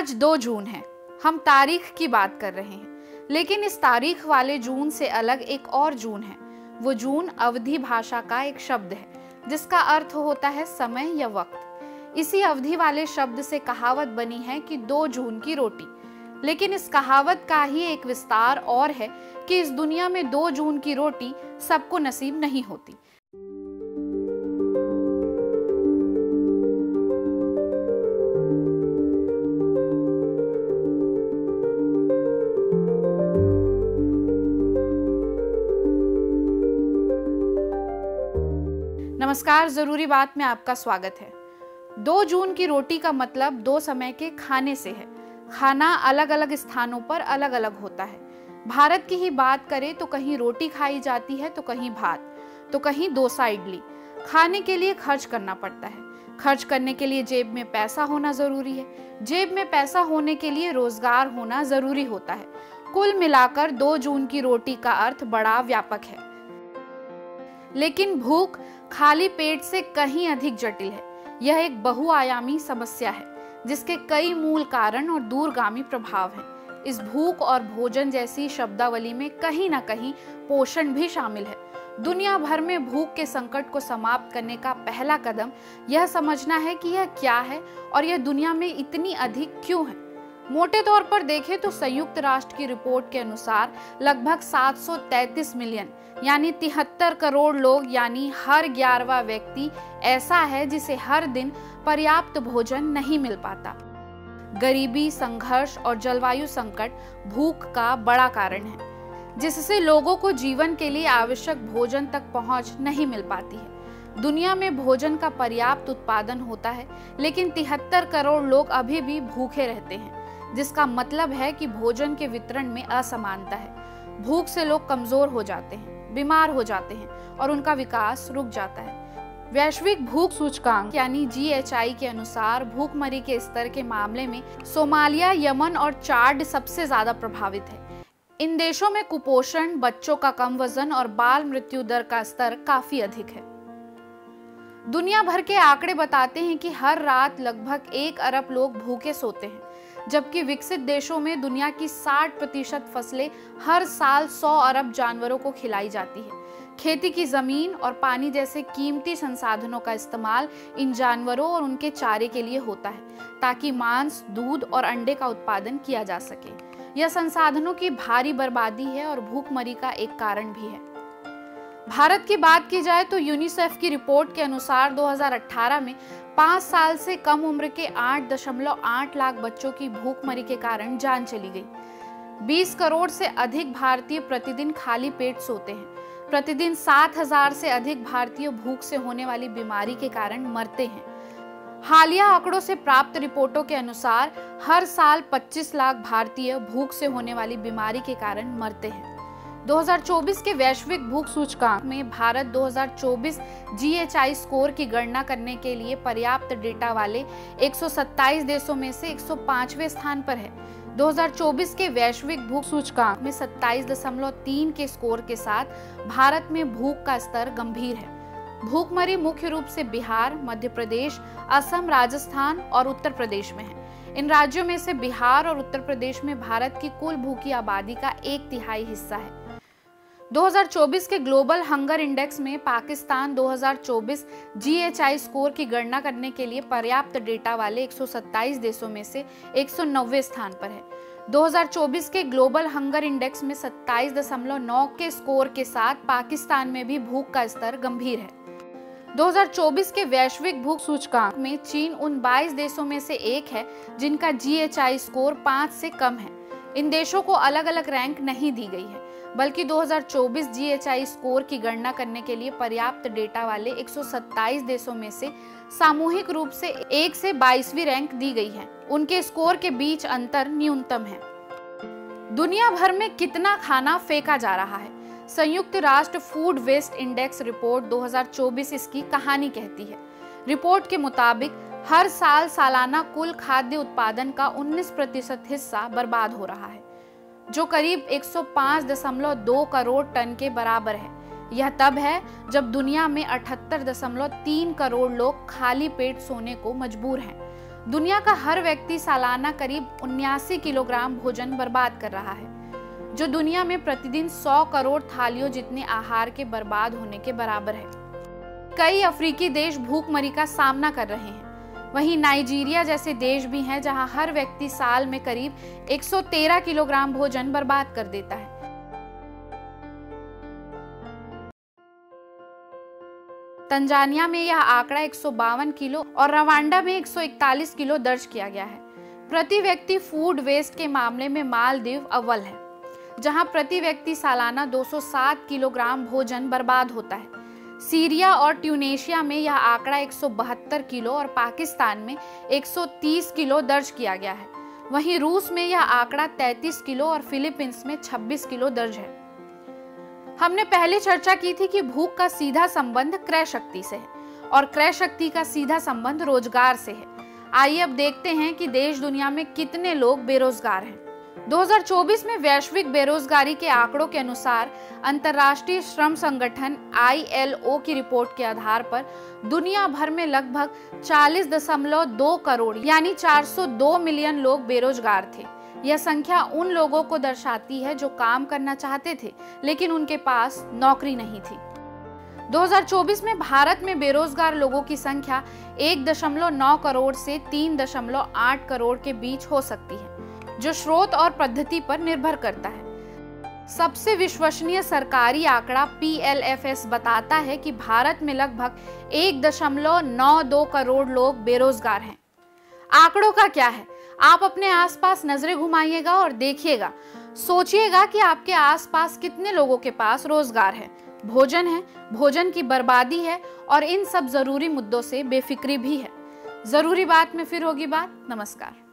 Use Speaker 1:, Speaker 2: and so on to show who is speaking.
Speaker 1: आज 2 जून है। हम तारीख की बात कर रहे हैं, लेकिन इस तारीख वाले जून से अलग एक और जून है। वो जून अवधी भाषा का एक शब्द है जिसका अर्थ होता है समय या वक्त। इसी अवधि वाले शब्द से कहावत बनी है कि 2 जून की रोटी। लेकिन इस कहावत का ही एक विस्तार और है कि इस दुनिया में 2 जून की रोटी सबको नसीब नहीं होती। नमस्कार, जरूरी बात में आपका स्वागत है। 2 जून की रोटी का मतलब 2 समय के खाने से है। खाना अलग अलग स्थानों पर अलग अलग होता है। भारत की ही बात करें तो कहीं रोटी खाई जाती है तो कहीं भात, तो कहीं डोसा इडली। खाने के लिए खर्च करना पड़ता है। खर्च करने के लिए जेब में पैसा होना जरूरी है। जेब में पैसा होने के लिए रोजगार होना जरूरी होता है। कुल मिलाकर 2 जून की रोटी का अर्थ बड़ा व्यापक है। लेकिन भूख खाली पेट से कहीं अधिक जटिल है। यह एक बहुआयामी समस्या है जिसके कई मूल कारण और दूरगामी प्रभाव हैं। इस भूख और भोजन जैसी शब्दावली में कहीं ना कहीं पोषण भी शामिल है। दुनिया भर में भूख के संकट को समाप्त करने का पहला कदम यह समझना है कि यह क्या है और यह दुनिया में इतनी अधिक क्यों है। मोटे तौर पर देखें तो संयुक्त राष्ट्र की रिपोर्ट के अनुसार लगभग 733 मिलियन यानी 73 करोड़ लोग यानी हर 11वां व्यक्ति ऐसा है जिसे हर दिन पर्याप्त भोजन नहीं मिल पाता। गरीबी, संघर्ष और जलवायु संकट भूख का बड़ा कारण है, जिससे लोगों को जीवन के लिए आवश्यक भोजन तक पहुंच नहीं मिल पाती है। दुनिया में भोजन का पर्याप्त उत्पादन होता है, लेकिन 73 करोड़ लोग अभी भी भूखे रहते हैं, जिसका मतलब है कि भोजन के वितरण में असमानता है। भूख से लोग कमजोर हो जाते हैं, बीमार हो जाते हैं और उनका विकास रुक जाता है। वैश्विक भूख सूचकांक यानी GHI के अनुसार भूखमरी के स्तर के मामले में सोमालिया, यमन और चाड सबसे ज्यादा प्रभावित है। इन देशों में कुपोषण, बच्चों का कम वजन और बाल मृत्यु दर का स्तर काफी अधिक है। दुनिया भर के आंकड़े बताते हैं कि हर रात लगभग 1 अरब लोग भूखे सोते हैं, जबकि विकसित देशों में दुनिया की 60% फसलें हर साल 100 अरब जानवरों को खिलाई जाती है। खेती की जमीन और पानी जैसे कीमती संसाधनों का इस्तेमाल इन जानवरों और उनके चारे के लिए होता है, ताकि मांस, दूध और अंडे का उत्पादन किया जा सके। यह संसाधनों की भारी बर्बादी है और भूखमरी का एक कारण भी है। भारत की बात की जाए तो यूनिसेफ की रिपोर्ट के अनुसार 2018 में 5 साल से कम उम्र के 8.8 लाख बच्चों की भूखमरी के कारण जान चली गई। 20 करोड़ से अधिक भारतीय प्रतिदिन खाली पेट सोते हैं। प्रतिदिन 7,000 से अधिक भारतीय भूख से होने वाली बीमारी के कारण मरते हैं। हालिया आंकड़ों से प्राप्त रिपोर्टों के अनुसार हर साल 25 लाख भारतीय भूख से होने वाली बीमारी के कारण मरते हैं। 2024 के वैश्विक भूख सूचकांक में भारत 2024 GHI स्कोर की गणना करने के लिए पर्याप्त डेटा वाले 127 देशों में से 105वें स्थान पर है। 2024 के वैश्विक भूख सूचकांक में 27.3 के स्कोर के साथ भारत में भूख का स्तर गंभीर है। भूखमरी मुख्य रूप से बिहार, मध्य प्रदेश, असम, राजस्थान और उत्तर प्रदेश में है। इन राज्यों में से बिहार और उत्तर प्रदेश में भारत की कुल भूखी आबादी का 1/3 हिस्सा है। 2024 के ग्लोबल हंगर इंडेक्स में पाकिस्तान 2024 GHI स्कोर की गणना करने के लिए पर्याप्त डेटा वाले 127 देशों में से 190वें स्थान पर है। 2024 के ग्लोबल हंगर इंडेक्स में 27.9 के स्कोर के साथ पाकिस्तान में भी भूख का स्तर गंभीर है। 2024 के वैश्विक भूख सूचकांक में चीन उन 22 देशों में से एक है जिनका GHI स्कोर 5 से कम है। इन देशों को अलग अलग रैंक नहीं दी गई है, बल्कि 2024 GHI स्कोर की गणना करने के लिए पर्याप्त डेटा वाले 127 देशों में से सामूहिक रूप से 1 से 22वीं रैंक दी गई है। उनके स्कोर के बीच अंतर न्यूनतम है। दुनिया भर में कितना खाना फेंका जा रहा है? संयुक्त राष्ट्र फूड वेस्ट इंडेक्स रिपोर्ट 2024 इसकी कहानी कहती है। रिपोर्ट के मुताबिक हर साल सालाना कुल खाद्य उत्पादन का 19% हिस्सा बर्बाद हो रहा है, जो करीब 105.2 करोड़ टन के बराबर है। यह तब है जब दुनिया में 78.3 करोड़ लोग खाली पेट सोने को मजबूर हैं। दुनिया का हर व्यक्ति सालाना करीब 79 किलोग्राम भोजन बर्बाद कर रहा है, जो दुनिया में प्रतिदिन 100 करोड़ थालियों जितने आहार के बर्बाद होने के बराबर है। कई अफ्रीकी देश भूखमरी का सामना कर रहे हैं। वहीं नाइजीरिया जैसे देश भी हैं जहां हर व्यक्ति साल में करीब 113 किलोग्राम भोजन बर्बाद कर देता है। तंजानिया में यह आंकड़ा 152 किलो और रवांडा में 141 किलो दर्ज किया गया है। प्रति व्यक्ति फूड वेस्ट के मामले में मालदीव अव्वल है, जहां प्रति व्यक्ति सालाना 207 किलोग्राम भोजन बर्बाद होता है। सीरिया और ट्यूनेशिया में यह आंकड़ा 172 किलो और पाकिस्तान में 130 किलो दर्ज किया गया है। वहीं रूस में यह आंकड़ा 33 किलो और फिलीपींस में 26 किलो दर्ज है। हमने पहले चर्चा की थी कि भूख का सीधा संबंध क्रय शक्ति से है और क्रय शक्ति का सीधा संबंध रोजगार से है। आइए अब देखते हैं कि देश दुनिया में कितने लोग बेरोजगार हैं। 2024 में वैश्विक बेरोजगारी के आंकड़ों के अनुसार अंतर्राष्ट्रीय श्रम संगठन ILO की रिपोर्ट के आधार पर दुनिया भर में लगभग 40.2 करोड़ यानी 402 मिलियन लोग बेरोजगार थे। यह संख्या उन लोगों को दर्शाती है जो काम करना चाहते थे लेकिन उनके पास नौकरी नहीं थी। 2024 में भारत में बेरोजगार लोगों की संख्या 1.9 करोड़ से 3.8 करोड़ के बीच हो सकती है, जो स्रोत और पद्धति पर निर्भर करता है। सबसे विश्वसनीय सरकारी आंकड़ा PLFS बताता है कि भारत में लगभग 1.92 करोड़ लोग बेरोजगार हैं। आंकड़ों का क्या है? आप अपने आसपास नजरें घुमाइएगा और देखिएगा, सोचिएगा कि आपके आसपास कितने लोगों के पास रोजगार है, भोजन है, भोजन की बर्बादी है और इन सब जरूरी मुद्दों से बेफिक्री भी है। जरूरी बात में फिर होगी बात। नमस्कार।